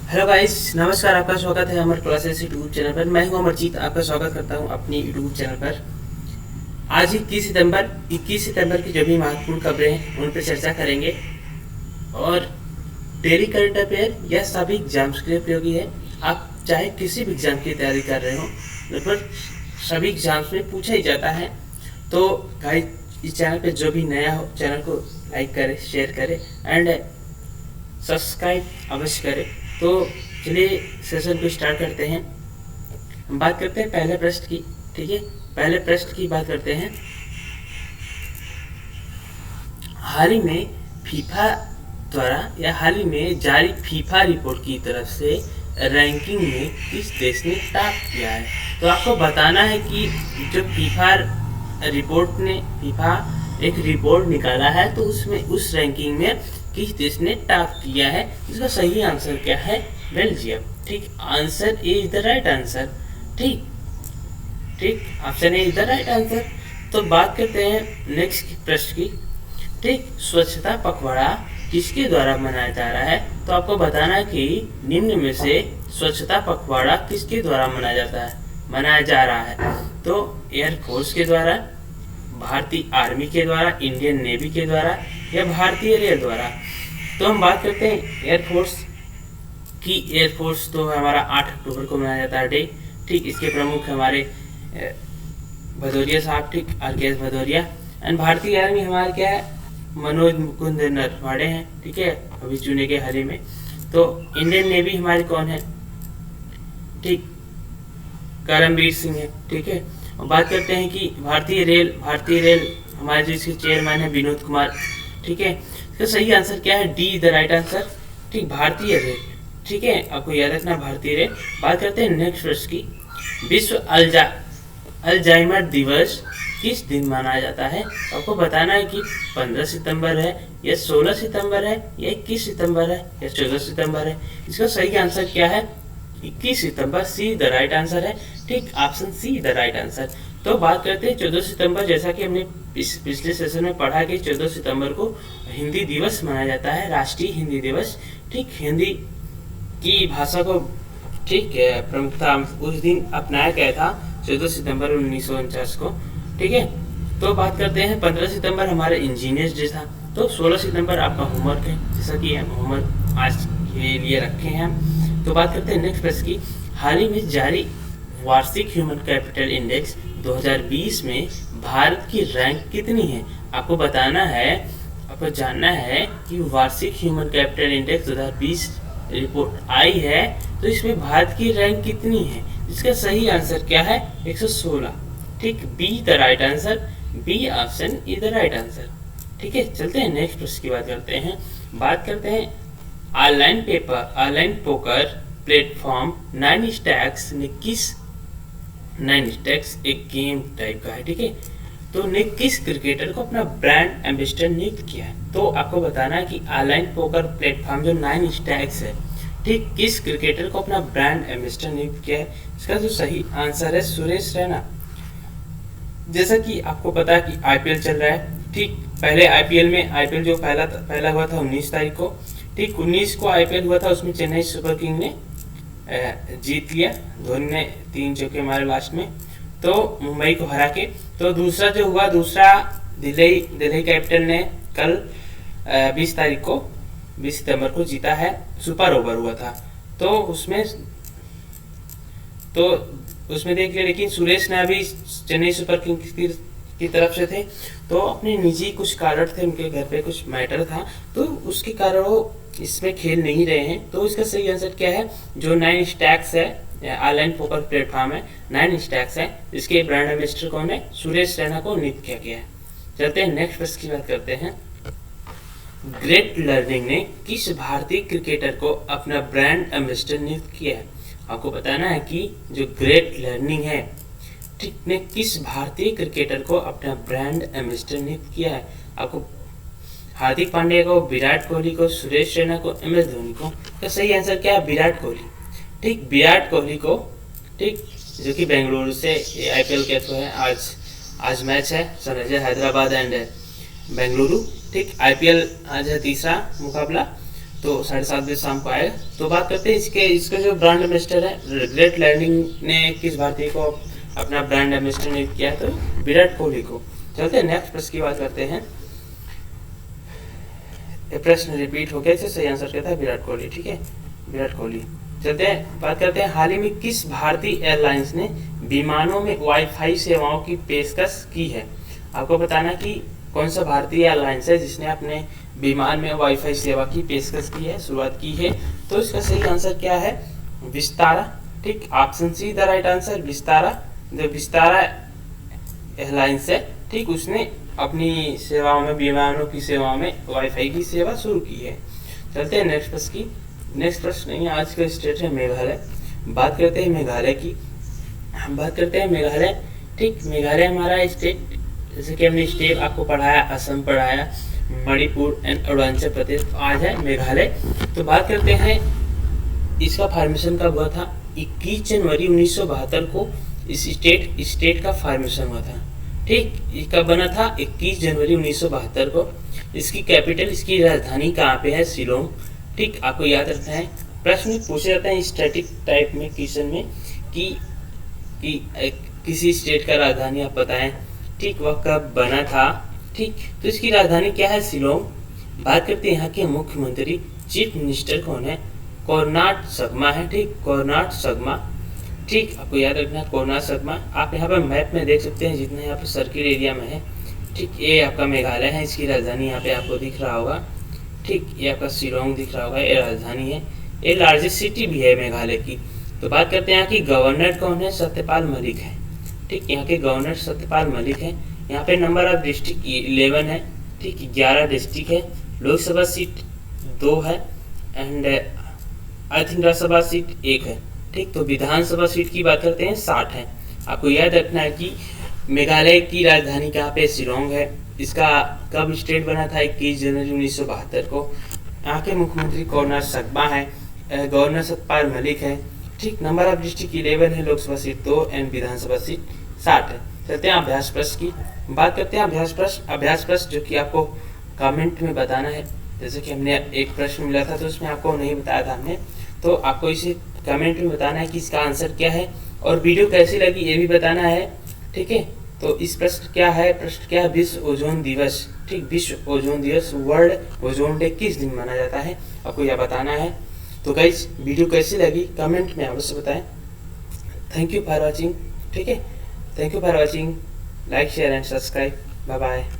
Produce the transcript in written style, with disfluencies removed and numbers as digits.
Hello guys, नमस्कार। आपका स्वागत है हमारे क्लासेस यूट्यूब चैनल पर। मैं हूं अमरजीत, आपका स्वागत करता हूं अपनी यूट्यूब चैनल पर। आज 21 सितंबर की जो भी महत्वपूर्ण खबरें हैं उन पर चर्चा करेंगे। और डेली करंट अफेयर यह सभी एग्जाम्स के लिए उपयोगी है। आप चाहे किसी भी एग्जाम की तैयारी कर रहे हो, लगभग सभी एग्जाम्स में पूछा ही जाता है। तो गाइस, इस चैनल पे जो भी नया हो चैनल को लाइक करें, शेयर करें एंड सब्सक्राइब अवश्य करें। तो चलिए सेशन को स्टार्ट करते हैं। हम बात करते हैं पहले प्रश्न की। ठीक है, पहले प्रश्न की बात करते हैं। हाल ही में फीफा द्वारा या हाल ही में जारी फीफा रिपोर्ट की तरफ से रैंकिंग में किस देश ने टॉप किया है। तो आपको बताना है कि जो फीफा एक रिपोर्ट निकाला है, तो उसमें उस रैंकिंग में किस देश ने टॉप किया है। इसका सही आंसर क्या है? बेल्जियम। ठीक, answer A is the right answer. ठीक ठीक, option A is the right answer. तो बात करते हैं नेक्स्ट प्रश्न की। ठीक, स्वच्छता पखवाड़ा किसके द्वारा मनाया जा रहा है। तो आपको बताना है कि निम्न में से स्वच्छता पखवाड़ा किसके द्वारा मनाया जा रहा है। तो एयरफोर्स के द्वारा, भारतीय आर्मी के द्वारा, इंडियन नेवी के द्वारा या भारतीय रेल द्वारा। तो हम बात करते हैं एयरफोर्स की। एयरफोर्स तो हमारा 8 अक्टूबर को मनाया जाता है डे। ठीक, इसके प्रमुख हमारे भदौरिया साहब, ठीक, RKS भदौरिया। एंड भारतीय आर्मी हमारे क्या है? मनोज मुकुंद नरवाड़े हैं। ठीक है, अभी चुने गए हाल ही में। तो इंडियन नेवी हमारी कौन है? ठीक, करमबीर सिंह है। ठीक है, और बात करते हैं कि भारतीय रेल हमारे जो इसके चेयरमैन है विनोद कुमार। ठीक है, तो सही आंसर क्या है? D the right answer. ठीक, भारतीय रेल। ठीक है, आपको याद रखना भारतीय रेल। बात करते हैं नेक्स्ट प्रश्न की। विश्व अल्जाइमर दिवस किस दिन मनाया जाता है। आपको बताना है कि 15 सितंबर है या 16 सितंबर है या 21 सितंबर है या 14 सितंबर है। इसका सही आंसर क्या है? 21 सितंबर। सी द राइट आंसर है। ठीक, option see the right answer. तो बात करते हैं 14 सितंबर। जैसा कि हमने पिछले सेशन में पढ़ा कि 14 सितंबर को हिंदी दिवस मनाया जाता है, राष्ट्रीय हिंदी दिवस। ठीक, हिंदी की भाषा को ठीक प्रमुखता उस दिन अपनाया गया था, 14 सितंबर 1949 को। ठीक है, तो बात करते हैं 15 सितंबर हमारे इंजीनियर्स डे था। तो 16 सितंबर आपका होमवर्क है, जैसा कि हम होमवर्क आज के लिए रखे हैं। तो बात करते हैं नेक्स्ट प्रश्न की। हाल ही में जारी वार्षिक ह्यूमन कैपिटल इंडेक्स 2020 में भारत की रैंक कितनी है। आपको बताना है, आपको जानना है कि वार्षिक ह्यूमन कैपिटल इंडेक्स 2020 रिपोर्ट आई है, तो इसमें भारत की रैंक कितनी है। इसका सही आंसर क्या है? 116। ठीक, B the right answer. B option is the right answer. ठीक है, चलते हैं नेक्स्ट प्रश्न की बात करते हैं। बात करते हैं online poker platform nine stacks एक गेम टाइप का है। ठीक है, तो ने किस क्रिकेटर को अपना ब्रांड एम्बेसडर नियुक्त किया है। तो आपको बताना है कि ऑनलाइन पोकर प्लेटफॉर्म जो 9 स्टैक्स है, ठीक, किस क्रिकेटर को अपना ब्रांड एम्बेसडर नियुक्त किया है। इसका जो सही आंसर है सुरेश रैना। जैसा कि आपको पता है कि IPL चल रहा है। ठीक, पहले आईपीएल जो पहला हुआ था 19 तारीख को। ठीक, 19 को IPL हुआ था, उसमें चेन्नई सुपर किंग ने जीत लिया। धोनी ने 3 चौके मारे लास्ट में, तो मुंबई को हरा के। तो दूसरा दिल्ली कैपिटल ने कल 20 सितंबर को जीता है। सुपर ओवर हुआ था, तो उसमें देख लिया। लेकिन सुरेश ने अभी चेन्नई सुपर किंग्स की तरफ से थे, तो अपने निजी कुछ कारण थे, उनके घर पे कुछ मैटर था, तो उसके कारण वो इसमें खेल नहीं रहे हैं। तो इसका सही आंसर क्या है? जो 9 स्टैक्स है, ऑनलाइन पोकर प्लेटफॉर्म है, 9 स्टैक्स है, इसके ब्रांड एम्बेसडर कौन है? सुरेश रैना को नियुक्त किया गया है। चलते हैं नेक्स्ट प्रश्न की बात करते हैं। ग्रेट लर्निंग ने किस भारतीय क्रिकेटर को अपना ब्रांड एम्बेसडर नियुक्त किया है। आपको बताना है कि जो ग्रेट लर्निंग है, ठीक, ने किस भारतीय क्रिकेटर को अपना ब्रांड एम्बेसडर नियुक्त किया है। आपको हार्दिक पांड्या को, विराट कोहली को, सुरेश रैना को, MS धोनी को। तो सही आंसर क्या है? विराट कोहली। ठीक, विराट कोहली को, ठीक, जो कि बेंगलुरु से IPL के थ्रू है। आज मैच है, सनराइजर हैदराबाद एंड बेंगलुरु। ठीक, IPL आज है तीसरा मुकाबला। तो 7:30 बजे शाम को आएगा। तो बात करते हैं इसका जो ब्रांड एम्बेसडर है, ग्रेट लर्निंग ने किस भारतीय को अपना ब्रांड एम्बेसडर ने किया, तो विराट कोहली को। चलते हैं नेक्स्ट प्रश्न की बात करते हैं। ये प्रश्न रिपीट हो गया, इसे सही आंसर क्या था, विराट कोहली। ठीक है, विराट कोहली। चलते हैं बात करते हैं, हाल ही में किस भारतीय एयरलाइंस ने विमानों में वाईफाई सेवाओं की पेशकश की है। आपको बताना कि कौन सा भारतीय एयरलाइंस है जिसने अपने विमान में वाईफाई सेवा की पेशकश की है, शुरुआत की है। तो इसका सही आंसर क्या है, विस्तारा। ठीक, option see the right answer, Vistara. जो विस्तारा एयरलाइंस है, ठीक, उसने अपनी सेवाओं में, विमानों की सेवाओं में वाईफाई की सेवा शुरू की है। चलते हैं नेक्स्ट प्रश्न की। नेक्स्ट प्रश्न नहीं, आज का स्टेट है मेघालय। बात करते हैं मेघालय की। हम बात करते हैं मेघालय। ठीक, मेघालय हमारा स्टेट, जैसे कि हमने स्टेट आपको पढ़ाया, असम पढ़ाया, मणिपुर एंड अरुणाचल प्रदेश। तो आज है मेघालय। तो बात करते हैं, इसका फॉर्मेशन कब हुआ था, 21 जनवरी 1972 को इस स्टेट का फॉर्मेशन हुआ था। ठीक, इसका बना था 21 जनवरी 1972 को। इसकी कैपिटल, इसकी राजधानी कहाँ पे है, शिलोंग। ठीक, आपको याद रखना है। प्रश्न पूछे जाते हैं स्टैटिक टाइप में, क्वेश्चन में, कि किसी स्टेट का राजधानी आप बताएं। ठीक, वह कब बना था। ठीक, तो इसकी राजधानी क्या है, शिलोंग। बात करते हैं यहाँ के मुख्यमंत्री, चीफ मिनिस्टर कौन है, कोनराड संगमा है। ठीक, कोनराड संगमा। ठीक, आपको याद रखना है कोनराड संगमा। आप यहाँ पर मैप में देख सकते हैं, जितना यहाँ पे सर्किल एरिया में है। ठीक, ये आपका मेघालय है, इसकी राजधानी यहाँ पे आपको दिख रहा होगा। ठीक, ये आपका शिलोंग दिख रहा होगा, ये राजधानी है। ये लार्जेस्ट सिटी भी है मेघालय की। तो बात करते हैं यहाँ की गवर्नर कौन है, सत्यपाल मलिक है। ठीक, यहाँ के गवर्नर सत्यपाल मलिक है। यहाँ पे नंबर ऑफ डिस्ट्रिक्ट 11 है। ठीक, 11 डिस्ट्रिक्ट है। लोकसभा सीट 2 है and I think Rajya Sabha seat 1 है। ठीक, तो विधानसभा सीट की बात करते हैं 60 है। आपको याद रखना है कि मेघालय की राजधानी कहाँ पे, शिलोंग है। इसका कब स्टेट बना था, 21 जनवरी 1972 को। यहाँ के मुख्यमंत्री कोनराड संगमा है, गवर्नर सत्यपाल मलिक है। ठीक, नंबर ऑफ डिस्ट्रिक्ट 11 है, Lok Sabha seat 2 and Vidhan Sabha seat 60 है। चलते हैं अभ्यास प्रश्न की बात करते हैं। अभ्यास प्रश्न जो कि आपको कमेंट में बताना है। जैसे कि हमने एक प्रश्न मिला था, तो उसमें आपको नहीं बताया था हमने, तो आपको इसे कमेंट में बताना है कि इसका आंसर क्या है, और वीडियो कैसी लगी ये भी बताना है। ठीक है, तो इस प्रश्न क्या है, विश्व ओजोन दिवस। ठीक, विश्व ओजोन दिवस, वर्ल्ड ओजोन डे किस दिन माना जाता है, आपको यह बताना है। तो गाइस, वीडियो कैसी लगी कमेंट में अवश्य बताएं। Thank you for watching. ठीक है, thank you for watching. Like, share and subscribe. Bye bye.